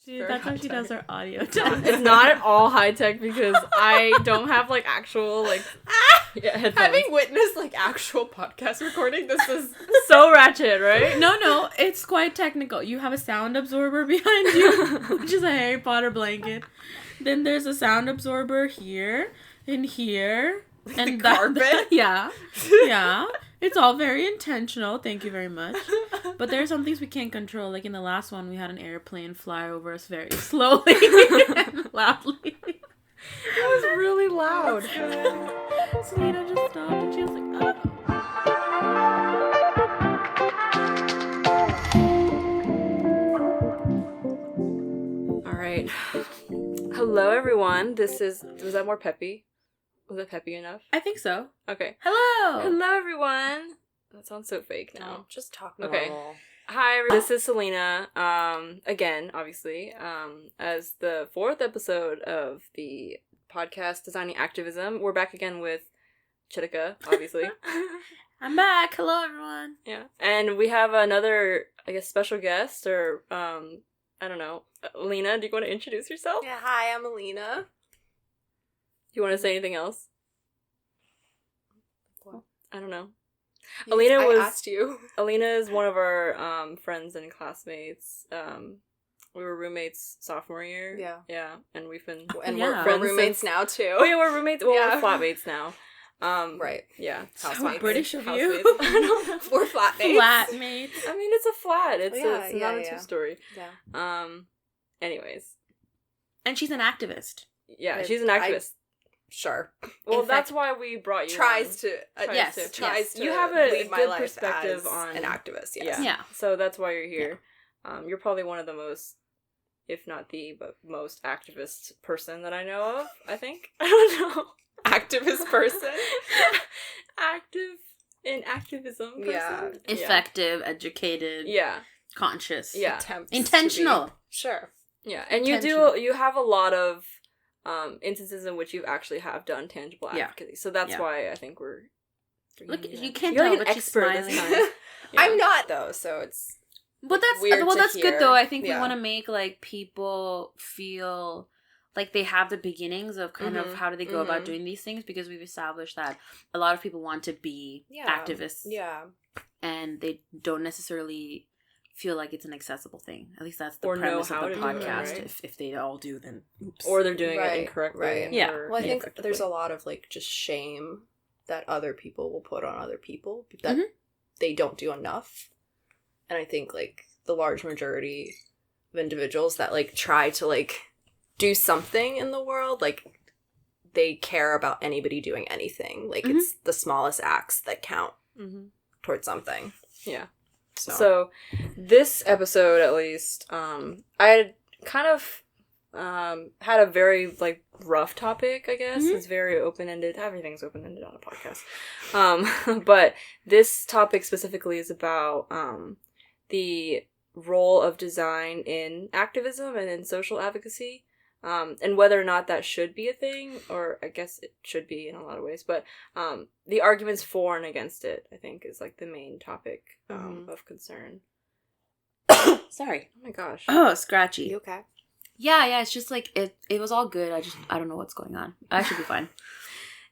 That's how she does her audio. It's not at all high tech because I don't have like actual like headphones. Having witnessed like actual podcast recording, this is so ratchet, right? No, it's quite technical. You have a sound absorber behind you, which is a Harry Potter blanket. Then there's a sound absorber here and here. like And the carpet. Yeah. It's all very intentional. Thank you very much. But there are some things we can't control. Like in the last one, we had an airplane fly over us very slowly and loudly. That was really loud. Selena just stopped and she was like, All right. Hello, everyone. Was that more peppy? Was it peppy enough? I think so. Okay. Hello. Hello, everyone. That sounds so fake now. No, just talk Okay. normal. Hi, this is Selena. Again, obviously, as the 4th episode of the podcast Designing Activism. We're back again with Chitika, obviously. I'm back. Hello, everyone. Yeah. And we have another, I guess, special guest, or, I don't know. Alina, do you want to introduce yourself? Yeah, hi, I'm Alina. Do you want to say anything else? What? I don't know. I asked you. Alina is one of our friends and classmates. We were roommates sophomore year. Yeah. Yeah. And we've been And Yeah. we're roommates now, too. Oh yeah, we're roommates. Well, Yeah. we're flatmates now. Right. Yeah. So Housemates. British of you. Housemates. I don't know. We're flatmates. Flatmates. I mean, it's a flat. It's Yeah, not a yeah. two-story. Yeah. Anyways. And she's an activist. Yeah, she's an activist. Sure. Well, In that's fact, why we brought you Tries on. to. Yes, Tries yes. to You have a lead my good life perspective as on- an activist, yes. Yeah. Yeah. So that's why you're here. You're probably one of the most, if not the most activist person that I know of, I think. I don't know. Activist person. Active in activism person. Yeah. Effective, educated, Yeah. conscious. Yeah. Attempts to Intentional. be- Sure. Yeah. And Intentional. you have a lot of instances in which you actually have done tangible Yeah. advocacy. So that's Yeah. why I think we're Look, bringing you in. can't You're tell, like an but she's expert this smiling. time. Yeah. I'm not, though, so it's... Well, that's weird to that's good hear. though. I think Yeah. we want to make like people feel like they have the beginnings of kind of Mhm. how do they go about Mhm. doing these things, because we've established that a lot of people want to be activists, Yeah. and they don't necessarily feel like it's an accessible thing. At least that's the Or know premise how of the to do it, podcast. right? If they all do, then oops. Or they're doing Right, it incorrectly. right. Yeah. or Well, I think ineffectively. there's a lot of, like, just shame that other people will put on other people that Mhm. they don't do enough. And I think, like, the large majority of individuals that, like, try to, like, do something in the world, like, they care about anybody doing anything. Like, Mhm. it's the smallest acts that count Mhm. towards something. Yeah. So, So, this episode, at least, I had kind of had a very, like, rough topic, I guess. Mhm. It's very open-ended. Everything's open-ended on a podcast. But this topic specifically is about the role of design in activism and in social advocacy, and whether or not that should be a thing, or I guess it should be in a lot of ways, but the arguments for and against it, I think, is like the main topic Mhm. of concern. Sorry. Oh my gosh. Oh, scratchy. you okay? Yeah. It's just like it was all good. I don't know what's going on. I should be fine.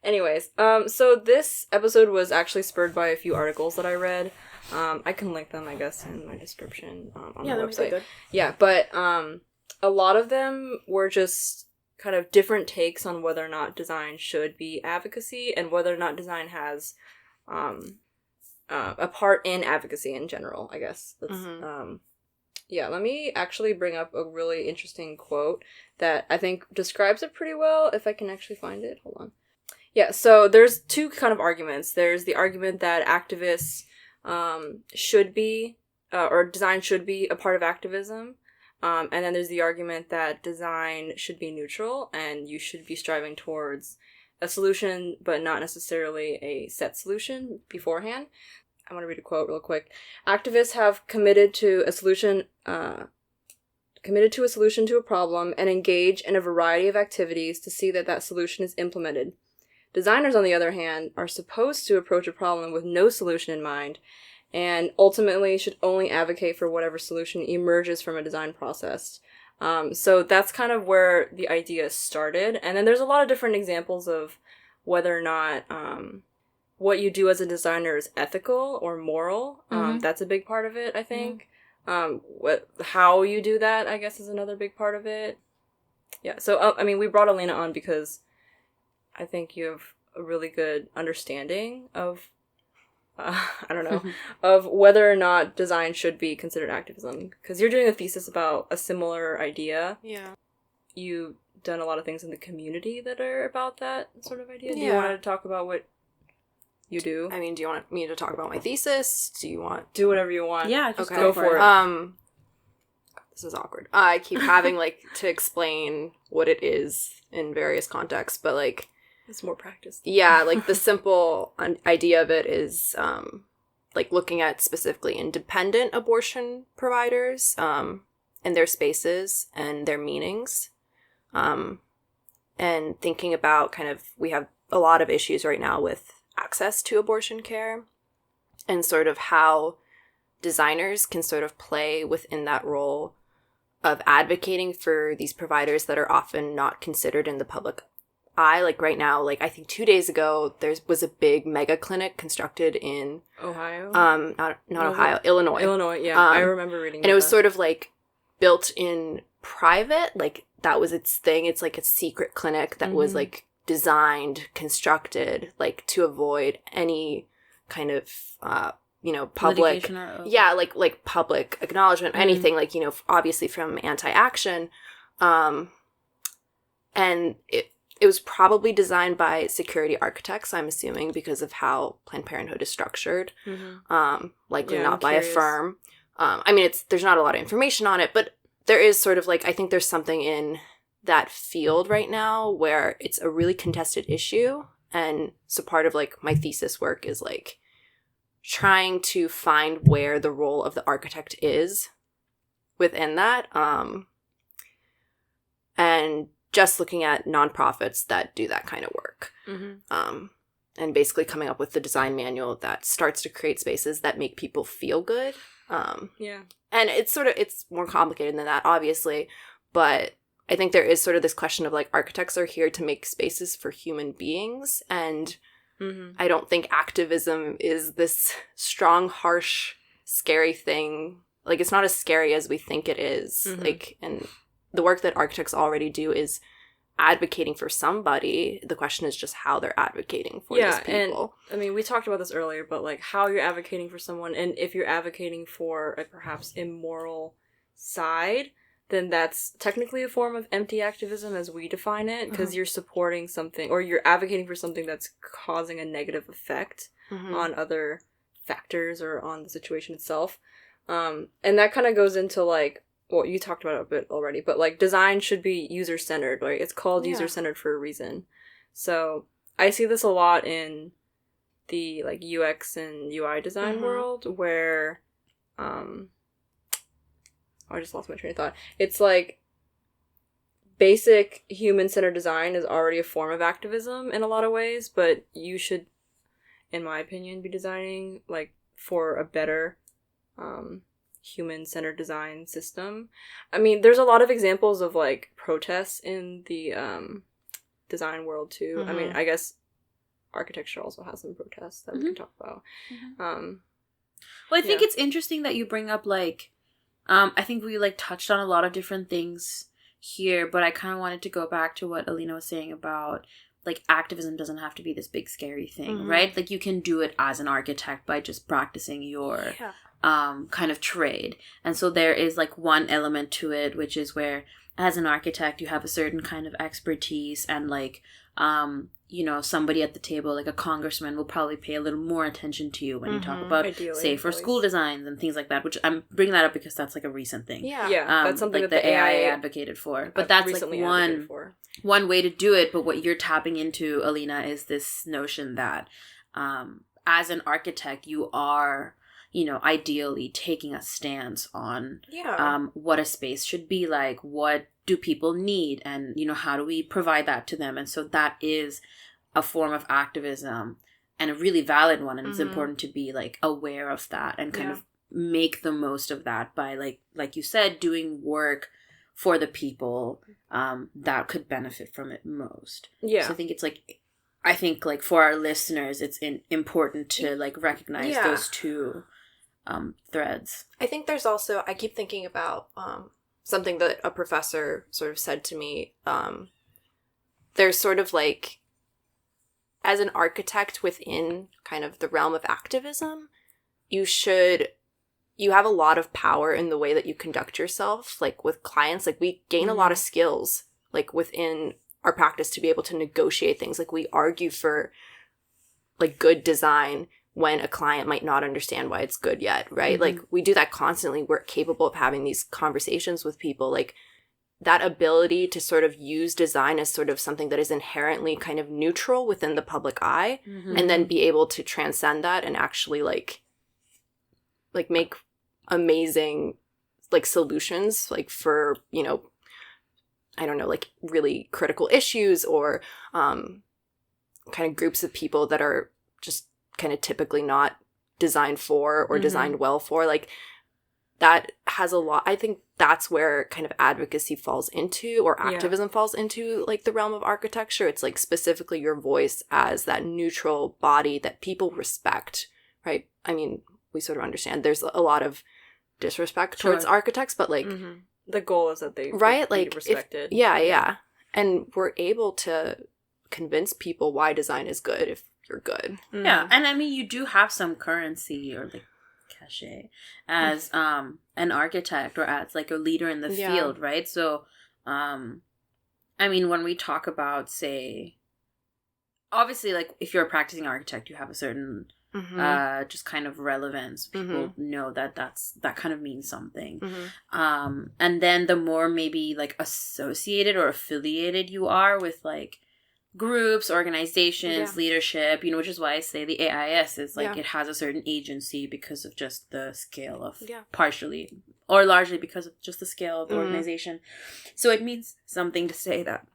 Anyways, so this episode was actually spurred by a few articles that I read. I can link them, I guess, in my description on the website. Good. Yeah, but a lot of them were just kind of different takes on whether or not design should be advocacy and whether or not design has a part in advocacy in general, I guess. That's, Mhm. yeah, let me actually bring up a really interesting quote that I think describes it pretty well, if I can actually find it. Hold on. Yeah, so there's two kind of arguments. There's the argument that activists should be, or design should be a part of activism. And then there's the argument that design should be neutral and you should be striving towards a solution, but not necessarily a set solution beforehand. I want to read a quote real quick. Activists have committed to a solution to a problem and engage in a variety of activities to see that that solution is implemented. Designers, on the other hand, are supposed to approach a problem with no solution in mind, and ultimately should only advocate for whatever solution emerges from a design process. So that's kind of where the idea started. And then there's a lot of different examples of whether or not what you do as a designer is ethical or moral. That's a big part of it, I think. How you do that, I guess, is another big part of it. Yeah, so, we brought Alina on because I think you have a really good understanding of, of whether or not design should be considered activism. Because you're doing a thesis about a similar idea. Yeah. You've done a lot of things in the community that are about that sort of idea. Yeah. Do you want to talk about what you do? I mean, do you want me to talk about my thesis? Do you want... Do whatever you want. Yeah, just go for it. This is awkward. I keep having, to explain what it is in various contexts, but, it's more practice. Yeah, the simple idea of it is, looking at specifically independent abortion providers, and their spaces and their meanings, and thinking about we have a lot of issues right now with access to abortion care, and sort of how designers can sort of play within that role of advocating for these providers that are often not considered in the public eye. Right now, I think 2 days ago, there was a big mega clinic constructed in Ohio? Not Ohio, Illinois. Illinois, yeah. I remember reading and it was sort of built in private, that was its thing. It's a secret clinic that was designed, constructed, to avoid any kind of public, public acknowledgement, anything, obviously from anti-action. And it was probably designed by security architects, I'm assuming, because of how Planned Parenthood is structured. Likely not by a firm. There's not a lot of information on it, but there is sort of I think there's something in that field right now where it's a really contested issue. And so part of my thesis work is trying to find where the role of the architect is within that, and just looking at nonprofits that do that kind of work, and basically coming up with the design manual that starts to create spaces that make people feel good. And it's more complicated than that, obviously, but I think there is sort of this question of architects are here to make spaces for human beings, and I don't think activism is this strong, harsh, scary thing. It's not as scary as we think it is. And the work that architects already do is advocating for somebody. The question is just how they're advocating for these people. And, we talked about this earlier, but, how you're advocating for someone, and if you're advocating for a perhaps immoral side, then that's technically a form of empty activism as we define it, because you're supporting something, or you're advocating for something that's causing a negative effect on other factors or on the situation itself. And that kind of goes into, well, you talked about it a bit already, but, design should be user-centered, right? It's called user-centered for a reason. So I see this a lot in the, UX and UI design world, where, I just lost my train of thought. It's basic human-centered design is already a form of activism in a lot of ways, but you should, in my opinion, be designing, for a better human-centered design system. There's a lot of examples of, protests in the design world, too. I guess architecture also has some protests that we can talk about. Well, I think it's interesting that you bring up, I think we touched on a lot of different things here, but I kind of wanted to go back to what Alina was saying about activism doesn't have to be this big scary thing, right? You can do it as an architect by just practicing your kind of trade. And so there is one element to it, which is where as an architect you have a certain kind of expertise, and somebody at the table, a congressman, will probably pay a little more attention to you when you talk about, safer school designs and things like that, which I'm bringing that up because that's a recent thing. Yeah, that's something that the AIA advocated for. But that's one way to do it. But what you're tapping into, Alina, is this notion that as an architect, you are, ideally taking a stance on what a space should be like, what do people need, and, how do we provide that to them? And so that is a form of activism, and a really valid one, and it's important to be aware of that and kind of make the most of that by like you said, doing work for the people that could benefit from it most. Yeah. So I think like for our listeners, it's important to like recognize those two threads. I think there's also, I keep thinking about something that a professor sort of said to me. There's sort of like, as an architect within kind of the realm of activism, you have a lot of power in the way that you conduct yourself, like with clients. Like we gain a lot of skills like within our practice to be able to negotiate things. Like we argue for like good design when a client might not understand why it's good yet, right? Like we do that constantly. We're capable of having these conversations with people. Like that ability to sort of use design as sort of something that is inherently kind of neutral within the public eye, and then be able to transcend that and actually like make amazing like solutions like for, you know, I don't know, like really critical issues or kind of groups of people that are just kind of typically not designed for or designed well for. Like that has a lot, I think that's where kind of advocacy falls into, or activism falls into, like the realm of architecture. It's like specifically your voice as that neutral body that people respect, right? I mean, we sort of understand there's a lot of disrespect towards architects, but like the goal is that they like be respected. Yeah. And we're able to convince people why design is good if you're good. Yeah, and I mean, you do have some currency or like cachet as an architect or as like a leader in the field, right? So, I mean, when we talk about, say, obviously, like if you're a practicing architect, you have a certain just kind of relevance. People know that that kind of means something. And then the more maybe like associated or affiliated you are with like groups, organizations, leadership, you know, which is why I say the AIS is like it has a certain agency because of just the scale of partially or largely because of just the scale of the organization. So it means something to say that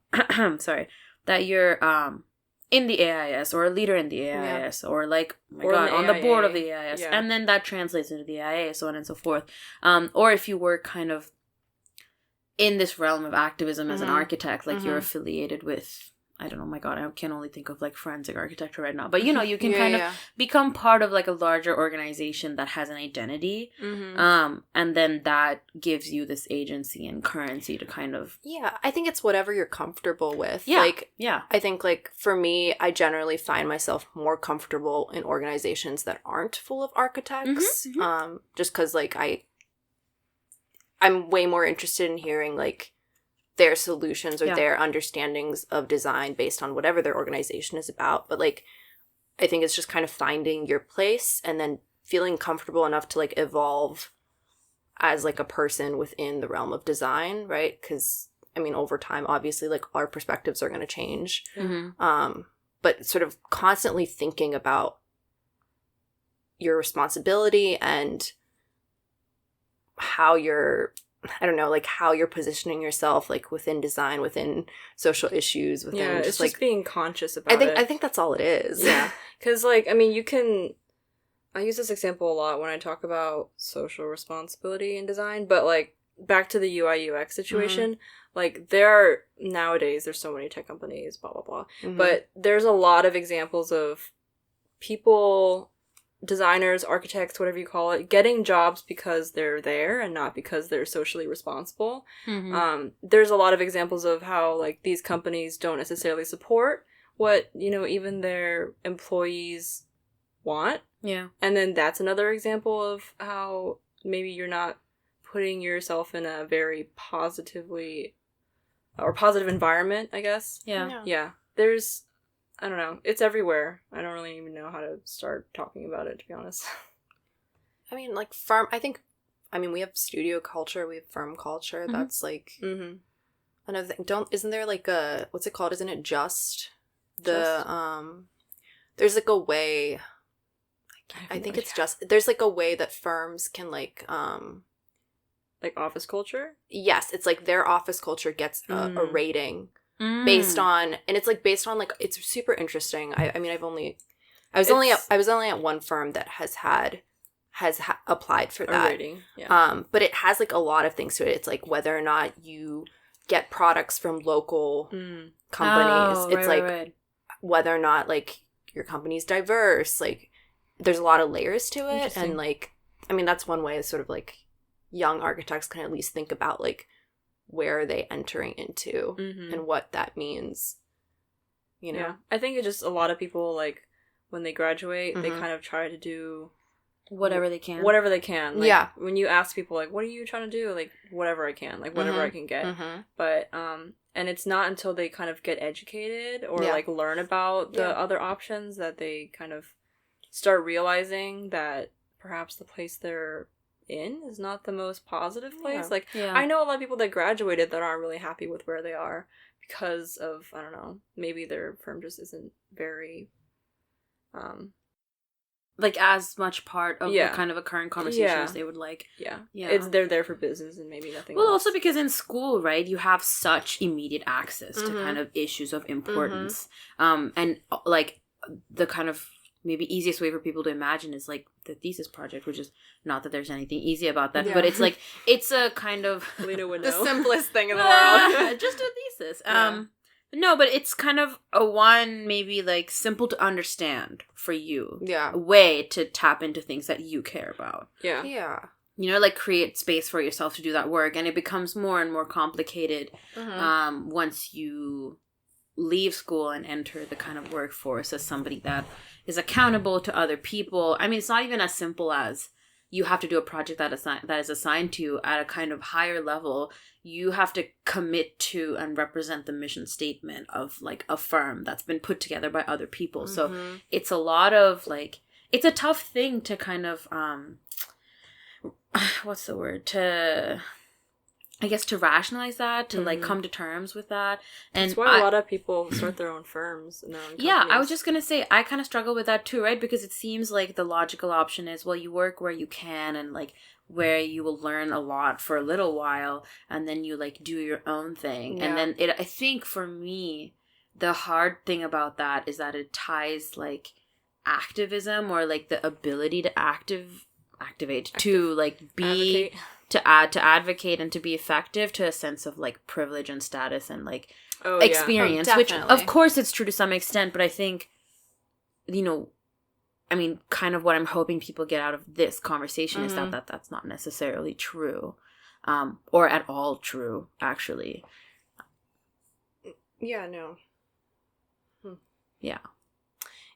that you're in the AIS or a leader in the AIS or like on the board of the AIS, and then that translates into the AIA, so on and so forth. Or if you were kind of in this realm of activism as an architect, like you're affiliated with, I don't know, my God, I can only think of like forensic architecture right now. But, you know, you can kind of become part of like a larger organization that has an identity. And then that gives you this agency and currency to kind of... Yeah, I think it's whatever you're comfortable with. Yeah, like, I think like for me, I generally find myself more comfortable in organizations that aren't full of architects. Just because like I'm way more interested in hearing like their solutions or their understandings of design based on whatever their organization is about. But like, I think it's just kind of finding your place and then feeling comfortable enough to like evolve as like a person within the realm of design, right? Because I mean, over time, obviously, like our perspectives are going to change. But sort of constantly thinking about your responsibility and how you're, I don't know, like how you're positioning yourself, like within design, within social issues, within it's like just being conscious about it. I think that's all it is. Yeah, because like I mean, I use this example a lot when I talk about social responsibility in design. But like back to the UI UX situation, like nowadays there's so many tech companies, blah blah blah. But there's a lot of examples of people, designers, architects, whatever you call it, getting jobs because they're there and not because they're socially responsible. There's a lot of examples of how like these companies don't necessarily support what, you know, even their employees want. Yeah. And then that's another example of how maybe you're not putting yourself in a very positive environment, I guess. Yeah. There's, I don't know. It's everywhere. I don't really even know how to start talking about it, to be honest. I mean, like we have studio culture, we have firm culture. That's like another thing. Isn't there like what's it called? Isn't it there's like a way, I think it's there's like a way that firms can like office culture? Yes, it's like their office culture gets a rating. Based on, and it's like based on like, it's super interesting. I mean, I was only at one firm that has had has applied for that. Rating. Yeah. But it has like a lot of things to it. It's like whether or not you get products from local companies. It's like whether or not like your company's diverse. Like there's a lot of layers to it. And like, I mean, that's one way sort of like young architects can at least think about like where are they entering into and what that means. You know? Yeah. I think it's just a lot of people like when they graduate, they kind of try to do whatever they can. Like, when you ask people, like, what are you trying to do? Like, whatever I can. Like, whatever I can get. But, and it's not until they kind of get educated or, like, learn about the other options that they kind of start realizing that perhaps the place they're in is not the most positive place. Yeah. Like, I know a lot of people that graduated that aren't really happy with where they are because of, I don't know, maybe their firm just isn't very... like as much part of the kind of a current conversation as they would like. Yeah. They're there for business and maybe nothing else. Also because in school, right, you have such immediate access to kind of issues of importance. And like the kind of maybe easiest way for people to imagine is like the thesis project, which is not that there's anything easy about that, but it's like, it's a kind of the simplest thing in the world. Just a thesis. No, but it's kind of a one, maybe, like, simple to understand for you. Yeah. Way to tap into things that you care about. Yeah. Yeah. You know, like, create space for yourself to do that work. And it becomes more and more complicated once you leave school and enter the kind of workforce as somebody that is accountable to other people. I mean, it's not even as simple as you have to do a project that is assigned to you at a kind of higher level. You have to commit to and represent the mission statement of like a firm that's been put together by other people. So it's a lot of like, it's a tough thing to kind of, what's the word? To rationalize that, to like come to terms with that. And that's why a lot of people start their own firms and their own companies. Yeah, I was just going to say, I kind of struggle with that too, right? Because it seems like the logical option is, well, you work where you can and like where you will learn a lot for a little while and then you like do your own thing. And then I think for me, the hard thing about that is that it ties like activism or like the ability to activate to like be... Advocate. To advocate and to be effective to a sense of like privilege and status and like experience, which of course it's true to some extent, but I think, you know, I mean, kind of what I'm hoping people get out of this conversation is that that's not necessarily true, or at all true, actually. Yeah, no. Yeah.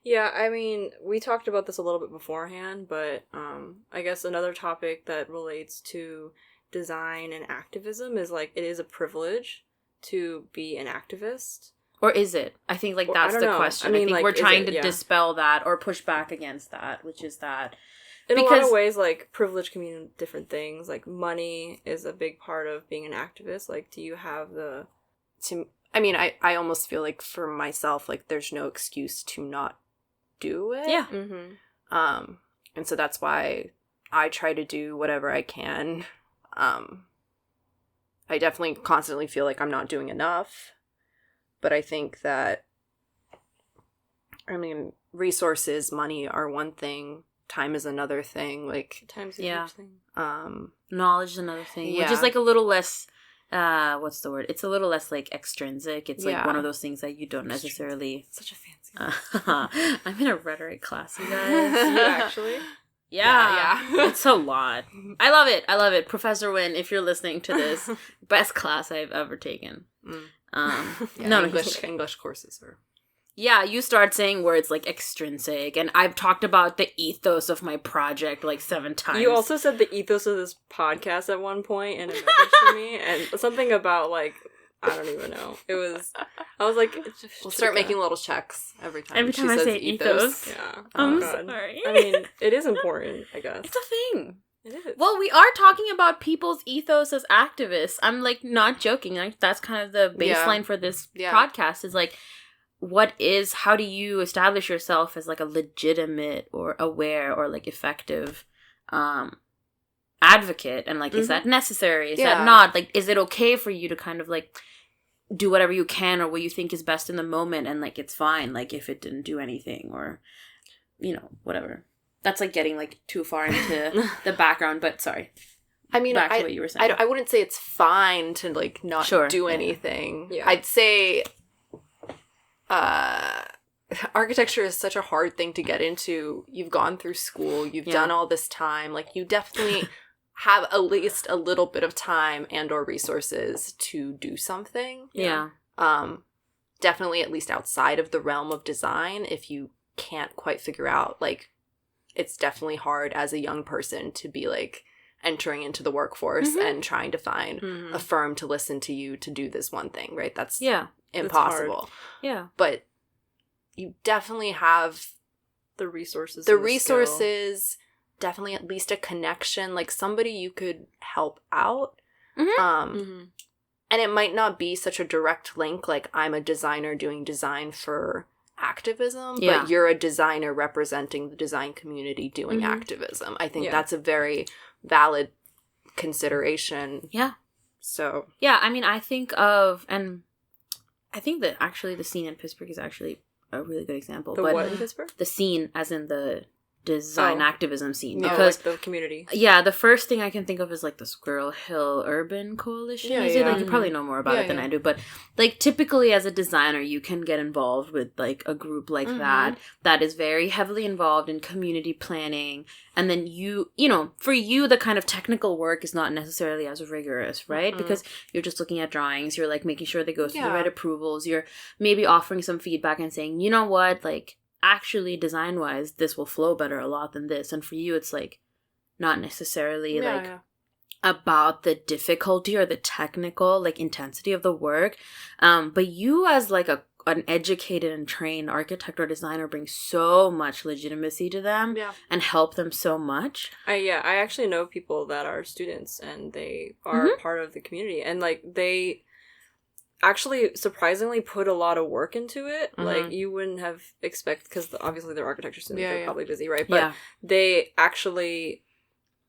Yeah, I mean, we talked about this a little bit beforehand, but I guess another topic that relates to design and activism is, like, it is a privilege to be an activist. Or is it? I think, like, that's the question. I mean, I think like, we're trying to dispel that or push back against that, which is that... In a lot of ways, like, privilege can mean different things. Like, money is a big part of being an activist. Like, do you have the... I mean, I almost feel like for myself, like, there's no excuse to not do it. Yeah. And so that's why I try to do whatever I can. I definitely constantly feel like I'm not doing enough, but I think that, I mean, resources, money are one thing, time is another thing. Like, time's a huge thing. Knowledge is another thing, which is like a little less what's the word? It's a little less like extrinsic. It's like one of those things that you don't necessarily. Such a fancy word. I'm in a rhetoric class, you guys. You actually? Yeah. It's a lot. I love it. Professor Wynn, if you're listening to this, best class I've ever taken. English courses are. Yeah, you start saying words like extrinsic, and I've talked about the ethos of my project like 7 times. You also said the ethos of this podcast at one point in a message to me, and something about, like, I don't even know. I was like... We'll start making little checks every time I say ethos. Yeah. I'm sorry. I mean, it is important, I guess. It's a thing. It is. Well, we are talking about people's ethos as activists. I'm, like, not joking. Like, that's kind of the baseline for this podcast, is, like... how do you establish yourself as like a legitimate or aware or like effective advocate, and like is that necessary, is that not, like, is it okay for you to kind of like do whatever you can or what you think is best in the moment, and like it's fine like if it didn't do anything, or you know, whatever. that's like getting like too far into the background, but sorry. I mean, back to what you were saying. I wouldn't say it's fine to like not do anything. Yeah. I'd say architecture is such a hard thing to get into. You've gone through school, you've done all this time, like you definitely have at least a little bit of time and or resources to do something. Yeah. Definitely at least outside of the realm of design, if you can't quite figure out, like, it's definitely hard as a young person to be like entering into the workforce and trying to find a firm to listen to you to do this one thing, right? That's impossible. Yeah. But you definitely have the resources. Definitely at least a connection, like somebody you could help out. And it might not be such a direct link, like I'm a designer doing design for activism, but you're a designer representing the design community doing activism. I think that's a very valid consideration. Yeah. So. Yeah, I mean, I think that actually the scene in Pittsburgh is actually a really good example. What in Pittsburgh? The scene, as in the design activism scene, because like the community. Yeah, the first thing I can think of is like the Squirrel Hill Urban Coalition. Like you probably know more about it than I do, but like typically as a designer, you can get involved with like a group like that is very heavily involved in community planning, and then you know, for you the kind of technical work is not necessarily as rigorous, right? Because you're just looking at drawings, you're like making sure they go through the right approvals, you're maybe offering some feedback and saying, you know what, like, actually design-wise, this will flow better a lot than this. And for you, it's like not necessarily about the difficulty or the technical like intensity of the work. But you as like an educated and trained architect or designer bring so much legitimacy to them and help them so much. I actually know people that are students and they are part of the community, and like they actually surprisingly put a lot of work into it. Like you wouldn't have expected, because obviously they're architecture students, they're probably busy, right? But they actually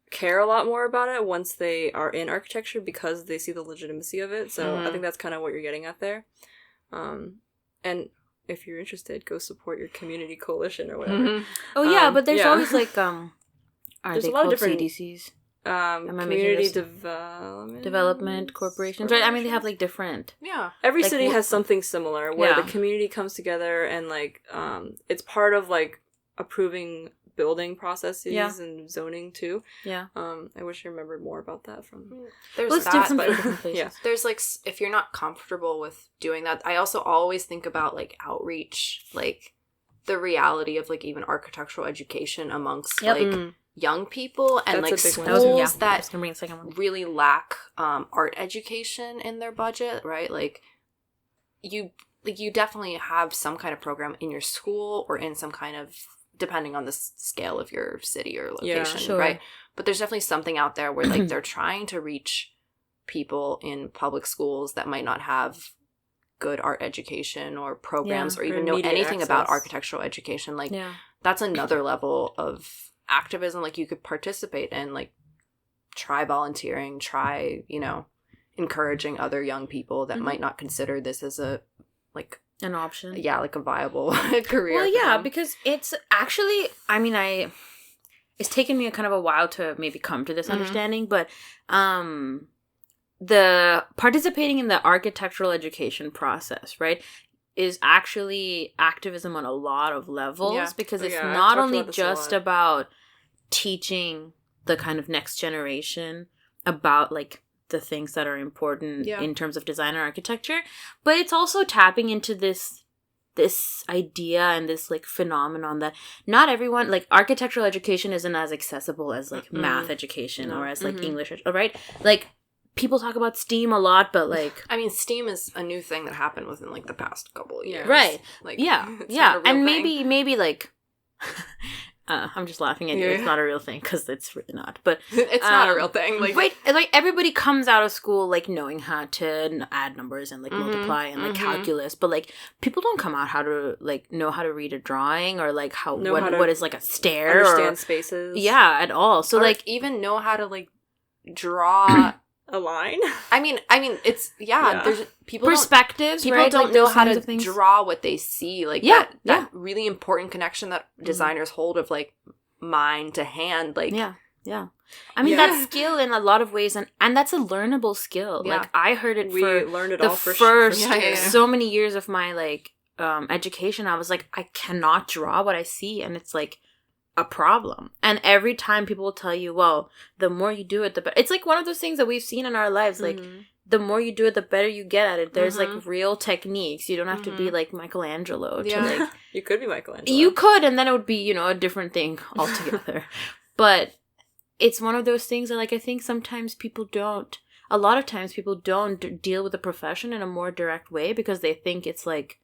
care a lot more about it once they are in architecture because they see the legitimacy of it. So I think that's kind of what you're getting at there. And if you're interested, go support your community coalition or whatever. Oh yeah, but there's always like there's a lot of different CDCs. Community development corporations, right? I mean, they have like different. Yeah, every city has something similar where the community comes together and like it's part of like approving building processes and zoning too. Yeah. I wish I remembered more about that from. There's that, but there's like, if you're not comfortable with doing that, I also always think about like outreach, like the reality of like even architectural education amongst like young people, and like schools that really lack art education in their budget, right? Like you definitely have some kind of program in your school or in some kind of, depending on the scale of your city or location, right? But there's definitely something out there where like they're trying to reach people in public schools that might not have good art education or programs or even know anything about architectural education. Like that's another level of activism. Like you could participate in, like try volunteering, try, you know, encouraging other young people that might not consider this as a like an option, like a viable career. Well, yeah, because it's actually, I mean, it's taken me a kind of a while to maybe come to this understanding, but the participating in the architectural education process, right, is actually activism on a lot of levels, because it's not only just about teaching the kind of next generation about like the things that are important in terms of design and architecture, but it's also tapping into this idea and this like phenomenon that not everyone, like architectural education isn't as accessible as like math education or as like English, right? Like people talk about STEAM a lot, but like, I mean, STEAM is a new thing that happened within like the past couple of years, right? Like, and maybe like. I'm just laughing at you. It's not a real thing, because it's really not. But it's not a real thing. Like, right, like everybody comes out of school like knowing how to add numbers and like multiply and like calculus, but like people don't come out how to like know how to read a drawing or like what is like a stair, understand spaces, at all. So or like even know how to like draw a line. I mean, it's there's people perspectives. People don't know how to draw what they see. Like that really important connection that designers hold of like mind to hand, like yeah. I mean, that skill in a lot of ways, and that's a learnable skill. Like, I heard it learned it the all first sure. so many years of my, like, education. I was like, I cannot draw what I see, and it's, like, a problem. And every time people will tell you, well, the more you do it, the better. It's, like, one of those things that we've seen in our lives, like, the more you do it, the better you get at it. There's, like, real techniques. You don't have to be, like, Michelangelo to, like... You could be Michelangelo. You could, and then it would be, you know, a different thing altogether. But... it's one of those things that, like, I think sometimes people don't, a lot of times people don't deal with the profession in a more direct way because they think it's, like,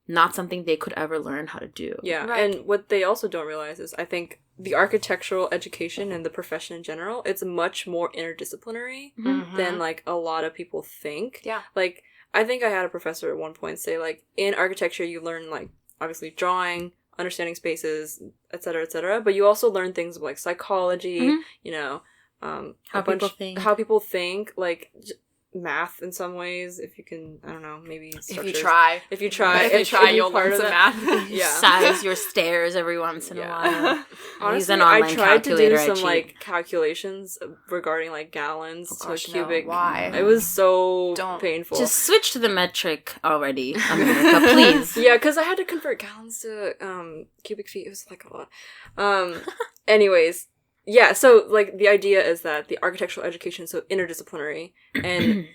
not something they could ever learn how to do. Yeah, and what they also don't realize is, I think, the architectural education and the profession in general, it's much more interdisciplinary than, like, a lot of people think. Yeah. Like, I think I had a professor at one point say, like, in architecture you learn, like, obviously drawing, understanding spaces, etc., but you also learn things like psychology, you know, how people think, like math in some ways, if you can, I don't know, maybe structures. If you try, you'll learn some math. Size your stairs every once in a while. Honestly, I tried to do some like calculations regarding like gallons to a cubic. No. Why? It was so painful. Just switch to the metric already, America, please. Yeah, because I had to convert gallons to cubic feet. It was like a lot. Anyways. Yeah, so, like, the idea is that the architectural education is so interdisciplinary, and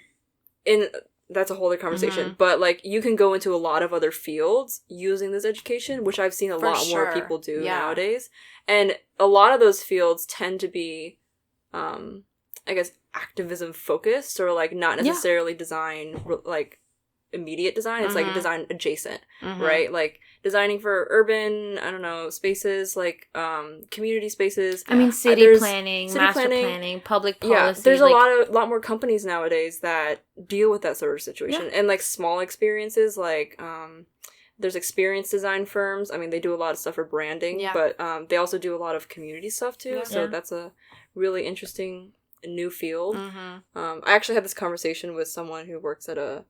that's a whole other conversation, but, like, you can go into a lot of other fields using this education, which I've seen a lot more people do nowadays, and a lot of those fields tend to be, I guess, activism focused, or, like, not necessarily design, like, immediate design. It's like design adjacent, right? Like designing for urban, I don't know, spaces, like community spaces. I mean, city planning, master planning, public policy. Yeah, there's like, a lot more companies nowadays that deal with that sort of situation, and like small experiences, like there's experience design firms. I mean, they do a lot of stuff for branding, but they also do a lot of community stuff too. So that's a really interesting new field. I actually had this conversation with someone who works at a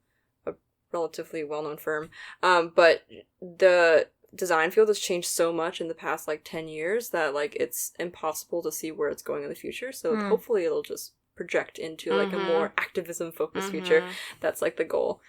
relatively well-known firm, but the design field has changed so much in the past like 10 years that like it's impossible to see where it's going in the future, so hopefully it'll just project into like a more activism focused future. That's like the goal.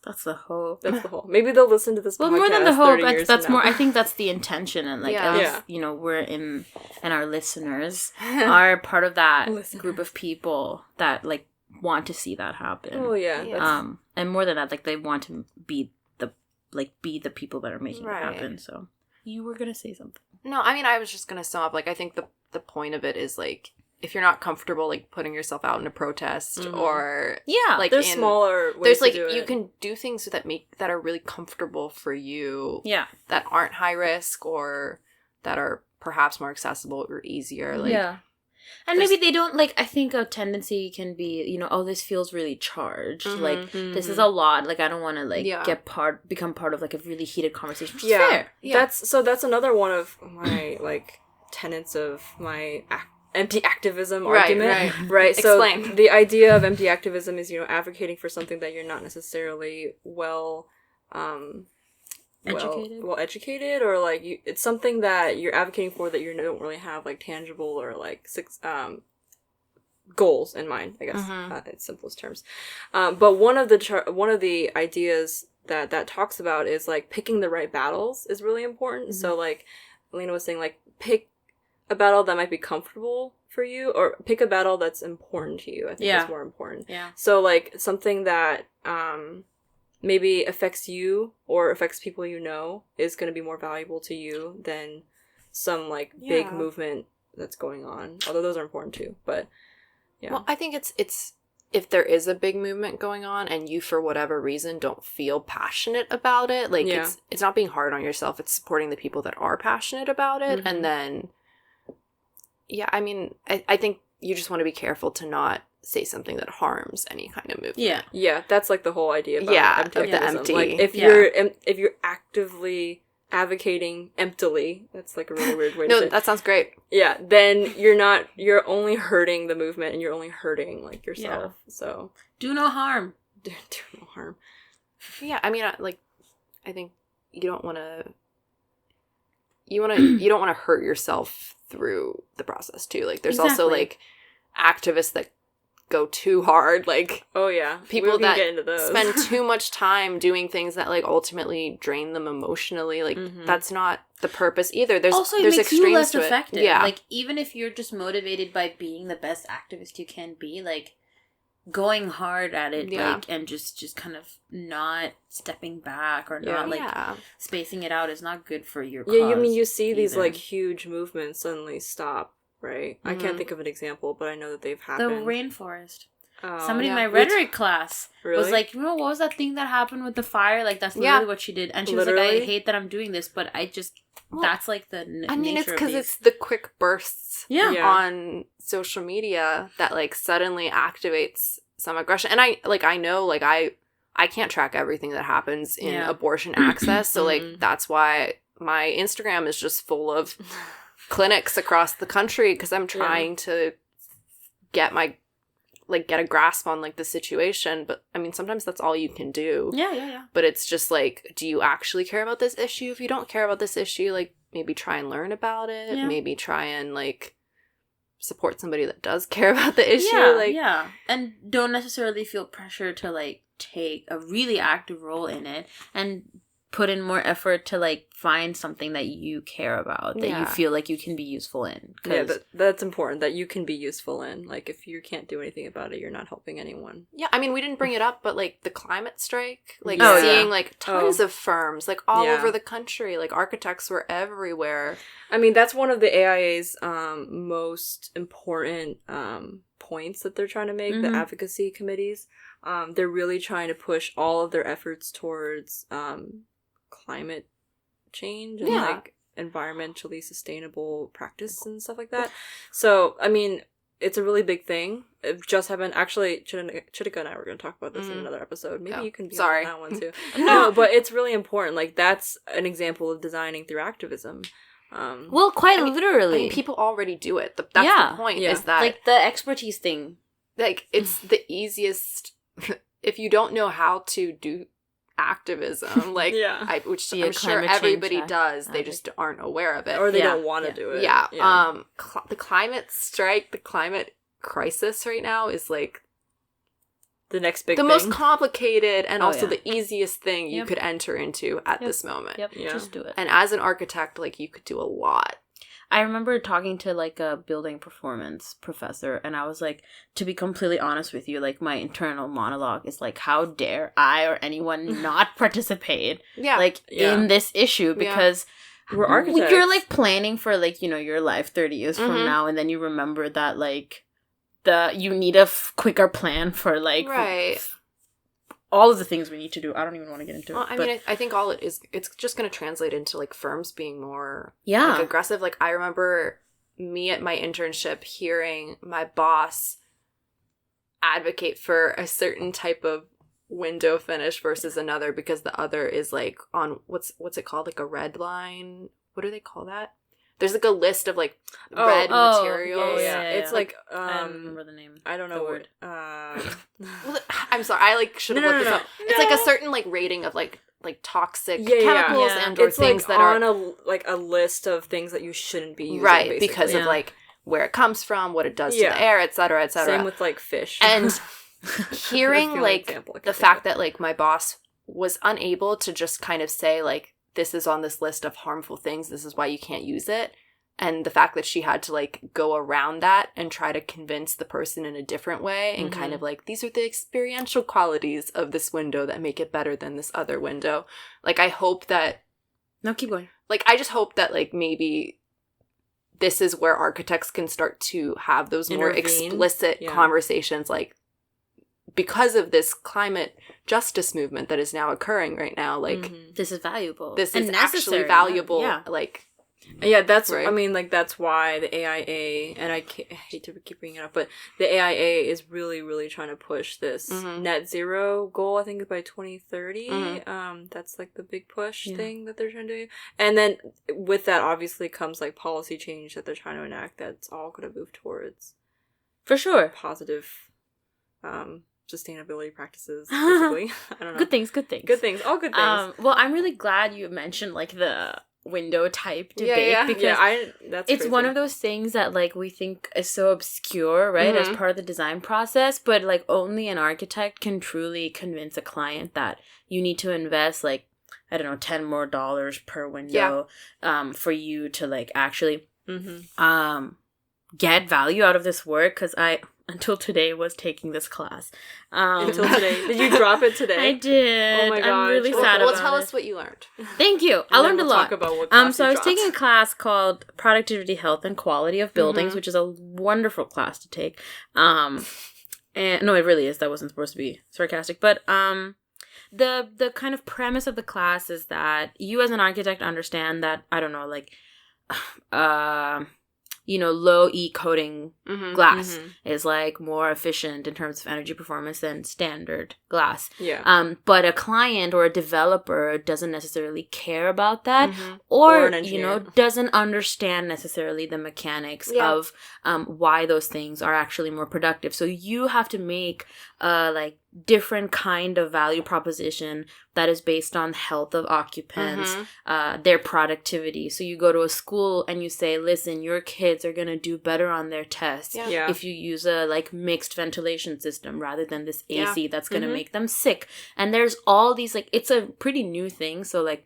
That's the hope. Maybe they'll listen to this podcast. Well, more than the hope, that's more, I think that's the intention, and like at least, you know, we're in, and our listeners are part of that group of people that like want to see that happen. Oh yeah. And more than that, like they want to be the people that are making it happen. So you were gonna say something. No, I mean, I was just gonna sum up. Like, I think the point of it is like, if you're not comfortable like putting yourself out in a protest or like there's smaller ways like to do it. You can do things that are really comfortable for you. Yeah, that aren't high risk or that are perhaps more accessible or easier. Like and maybe they don't, like, I think a tendency can be, you know, oh, this feels really charged. Like, this is a lot. Like, I don't want to, like, become part of, like, a really heated conversation. Which is fair. Yeah. That's another one of my, like, tenets of my empty activism argument. Right. So explain. The idea of empty activism is, you know, advocating for something that you're not necessarily educated, or like it's something that you're advocating for that you don't really have like tangible or like goals in mind, I guess, in simplest terms. But one of the ideas that talks about is like picking the right battles is really important. So like Alina was saying, like pick a battle that might be comfortable for you, or pick a battle that's important to you. I think that's more important. Yeah. So like something that maybe affects you or affects people you know is going to be more valuable to you than some like big movement that's going on. Although those are important too, but Well, I think it's if there is a big movement going on and you for whatever reason don't feel passionate about it, like it's not being hard on yourself, it's supporting the people that are passionate about it. And then I mean, I think you just want to be careful to not say something that harms any kind of movement. Yeah, that's like the whole idea about the empty. Like if you're actively advocating emptily, that's like a really weird way to say it. No, that sounds great. Yeah, then you're only hurting the movement and you're only hurting like yourself. So do no harm. Do no harm. Yeah, I mean, like I think you don't want to you don't want to hurt yourself through the process too. Like there's also like activists that go too hard, like people that get into those. Spend too much time doing things that like ultimately drain them emotionally. Like that's not the purpose either. There's also, it there's makes you less effective. Yeah, like even if you're just motivated by being the best activist you can be, like going hard at it, like, and just kind of not stepping back or not like spacing it out is not good for your cause. I mean, you see these like huge movements suddenly stop, right? I can't think of an example, but I know that they've happened. The rainforest. Somebody in my rhetoric class was like, what was that thing that happened with the fire? Like, that's literally what she did. And she was like, I hate that I'm doing this, but I just, that's like the I mean, it's because it's the quick bursts on social media that, like, suddenly activates some aggression. And I know, like, I can't track everything that happens in abortion access. So, like, that's why my Instagram is just full of clinics across the country, because I'm trying to get a grasp on, like, the situation. But, I mean, sometimes that's all you can do. Yeah. But it's just, like, do you actually care about this issue? If you don't care about this issue, like, maybe try and learn about it. Yeah. Maybe try and, like, support somebody that does care about the issue. Yeah. And don't necessarily feel pressure to, like, take a really active role in it. And put in more effort to, like, find something that you care about, that you feel like you can be useful in. Yeah, that's important, that you can be useful in. Like, if you can't do anything about it, you're not helping anyone. Yeah, I mean, we didn't bring it up, but, like, the climate strike, like, seeing, like, tons of firms, like, all over the country, like, architects were everywhere. I mean, that's one of the AIA's most important points that they're trying to make, the advocacy committees. They're really trying to push all of their efforts towards climate change and like environmentally sustainable practice and stuff like that. So, I mean, it's a really big thing. It just happened. Actually, Chitika and I were going to talk about this in another episode. Maybe you can be on that one too. No, but it's really important. Like, that's an example of designing through activism. Well, quite literally. I mean, people already do it. That's the point, is that... Like, the expertise thing. Like, it's the easiest... If you don't know how to do activism, like, which I'm sure everybody does, they just aren't aware of it. Or they don't want to do it. Yeah. The climate strike, the climate crisis right now is, like, the next big thing. Most complicated and also the easiest thing you could enter into at this moment. Just do it. And as an architect, like, you could do a lot. I remember talking to, like, a building performance professor, and I was like, to be completely honest with you, like, my internal monologue is like, how dare I or anyone not participate in this issue, because we're architects. You're, like, planning for, like, you know, your life 30 years from now, and then you remember that, like, you need a quicker plan for, like, all of the things we need to do. I don't even want to get into it. I mean, I think all it is, it's just going to translate into, like, firms being more like, aggressive. Like, I remember me at my internship hearing my boss advocate for a certain type of window finish versus another, because the other is, like, on what's it called, like a red line. What do they call that? There's, like, a list of, like, red materials. It's like I don't remember the name. I don't know the word. I'm sorry. I, like, should have looked this up. It's, like, a certain, like, rating of, like toxic chemicals and or it's things like that on are a list of things that you shouldn't be using. Right, basically. because of, like, where it comes from, what it does to the air, etc., etc. Same with, like, fish. And hearing, like, the fact that, like, my boss was unable to just kind of say, like, this is on this list of harmful things, this is why you can't use it. And the fact that she had to, like, go around that and try to convince the person in a different way and kind of, like, these are the experiential qualities of this window that make it better than this other window. Like, I hope that... No, keep going. Like, I just hope that, like, maybe this is where architects can start to have those more explicit conversations, like, because of this climate justice movement that is now occurring right now, like... This is valuable. This is actually valuable, like... Yeah, that's, I mean, like, that's why the AIA, and I hate to keep bringing it up, but the AIA is really, really trying to push this net zero goal, I think, by 2030. That's, like, the big push thing that they're trying to do. And then with that, obviously, comes, like, policy change that they're trying to enact that's all going to move towards... For sure. Positive sustainability practices, basically. I don't know. Good things. All good things. Well, I'm really glad you mentioned, like, window type debate because that's it's crazy. one of those things that like we think is so obscure, right, as part of the design process, but like only an architect can truly convince a client that you need to invest like, I don't know, $10 more per window for you to like actually get value out of this work. Because I until today was taking this class. Until today. Did you drop it today? I did. Oh my gosh. I'm really sad about it. Tell us what you learned. Thank you. I learned a lot. Talk about what class so I was dropped. taking a class called Productivity, Health, and Quality of Buildings, which is a wonderful class to take. And no, it really is. That wasn't supposed to be sarcastic. But the kind of premise of the class is that you as an architect understand that, I don't know, like low E coating glass is like more efficient in terms of energy performance than standard glass. Yeah. But a client or a developer doesn't necessarily care about that, or doesn't understand necessarily the mechanics of why those things are actually more productive. So you have to make like different kind of value proposition that is based on health of occupants, their productivity. So you go to a school and you say, listen, your kids are going to do better on their tests if you use a like mixed ventilation system rather than this AC that's going to make them sick. And there's all these, like, it's a pretty new thing. So like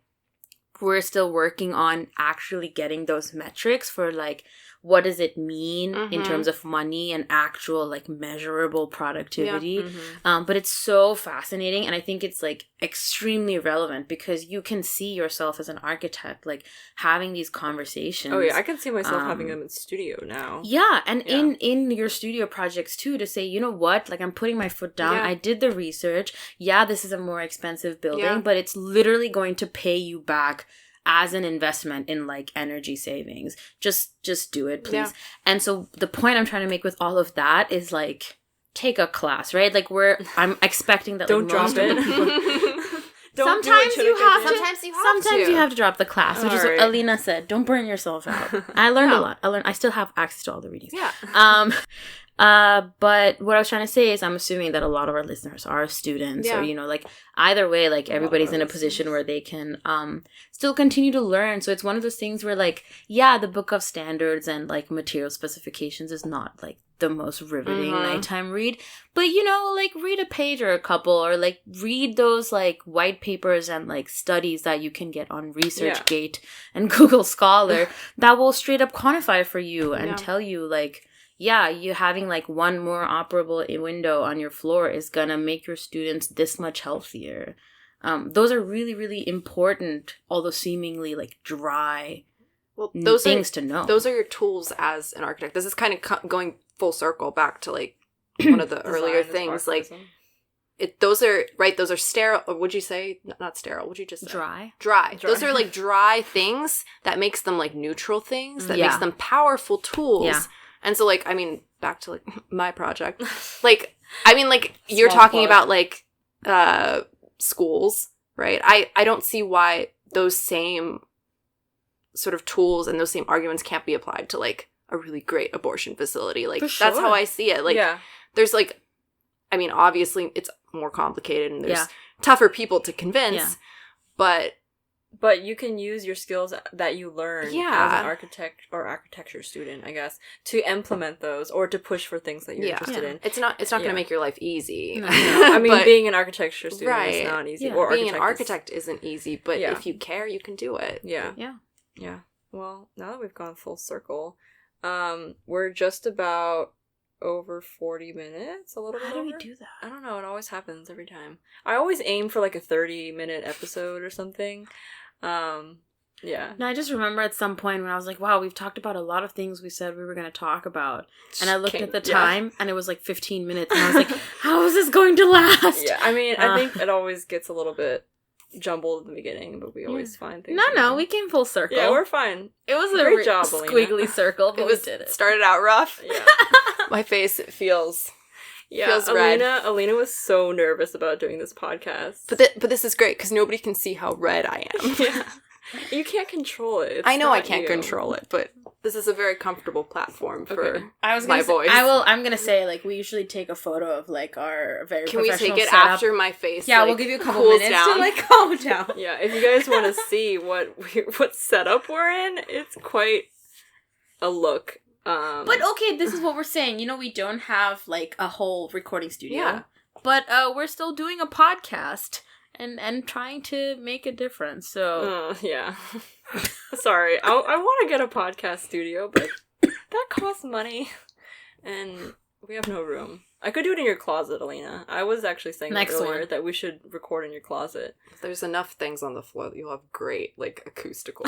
we're still working on actually getting those metrics for like, what does it mean in terms of money and actual like measurable productivity? But it's so fascinating, and I think it's like extremely relevant because you can see yourself as an architect like having these conversations. Oh yeah, I can see myself having them in studio now. Yeah, and in your studio projects too, to say, you know what, like I'm putting my foot down. I did the research. Yeah, this is a more expensive building, but it's literally going to pay you back as an investment in like energy savings. Just do it, please. And so the point I'm trying to make with all of that is like, take a class, right? Like I'm expecting that don't like, drop it. Sometimes you have to drop the class, which is what Alina said. Don't burn yourself out. I learned a lot. I still have access to all the readings. But what I was trying to say is I'm assuming that a lot of our listeners are students or, like either way, like everybody's in a position where they can still continue to learn. So it's one of those things where like, the book of standards and like material specifications is not like the most riveting nighttime read, but like read a page or a couple, or like read those like white papers and like studies that you can get on ResearchGate and Google Scholar that will straight up quantify for you and tell you like, you having like one more operable window on your floor is gonna make your students this much healthier. Those are really, really important, although seemingly like dry things to know. Those are your tools as an architect. This is kind of going full circle back to like one of the earlier things. Like those are sterile. Or would you say not sterile? Would you just say? Dry. Those are like dry things that makes them like neutral things that makes them powerful tools. Yeah. And so, like, I mean, back to, like, my project. Like, I mean, like, you're talking about, like, schools, right? I don't see why those same sort of tools and those same arguments can't be applied to, like, a really great abortion facility. Like, that's how I see it. Like, there's, like, I mean, obviously, it's more complicated and there's tougher people to convince, But you can use your skills that you learn as an architect or architecture student, I guess, to implement those or to push for things that you're interested in. It's not going to make your life easy. No. I mean, being an architecture student is not easy. Yeah. Or being an architect isn't easy, but if you care, you can do it. Yeah. Well, now that we've gone full circle, we're just about over 40 minutes, a little bit over. How do we do that? I don't know. It always happens every time. I always aim for like a 30-minute episode or something. No, I just remember at some point when I was like, wow, we've talked about a lot of things we said we were going to talk about. And I looked at the time and it was like 15 minutes. And I was like, how is this going to last? Yeah, I mean, I think it always gets a little bit jumbled in the beginning, but we always find things. No, we came full circle. Yeah, we're fine. It was a great job, squiggly circle, but we did it. Started out rough. Yeah. My face feels... feels red. Alina was so nervous about doing this podcast. But this is great because nobody can see how red I am. You can't control it. I know I can't control it, but this is a very comfortable platform for my voice. I'm gonna say, like, we usually take a photo of, like, our very professional setup. Can we take it after my face? Yeah, we'll give you a couple minutes to, like, calm down. Yeah, if you guys want to see what setup we're in, it's quite a look. But okay, this is what we're saying. You know, we don't have, like, a whole recording studio. Yeah. But we're still doing a podcast and trying to make a difference. So yeah. Sorry, I want to get a podcast studio, but that costs money, and we have no room. I could do it in your closet, Alina. I was actually saying earlier that we should record in your closet. If there's enough things on the floor, you'll have great, like, acoustical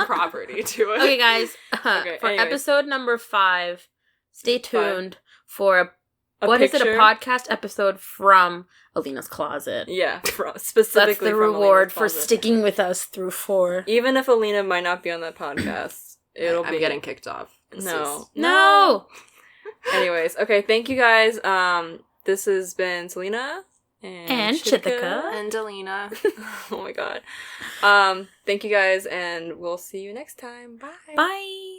property to it. Okay, guys. Episode number 5, stay tuned for a podcast episode from Alina's closet. Yeah, specifically that's the reward for sticking with us through 4. Even if Alina might not be on that podcast, I'm getting kicked off. No. Anyways, okay, thank you guys. This has been Selena and Chithika and Alina. Oh my god. Thank you guys, and we'll see you next time. Bye. Bye.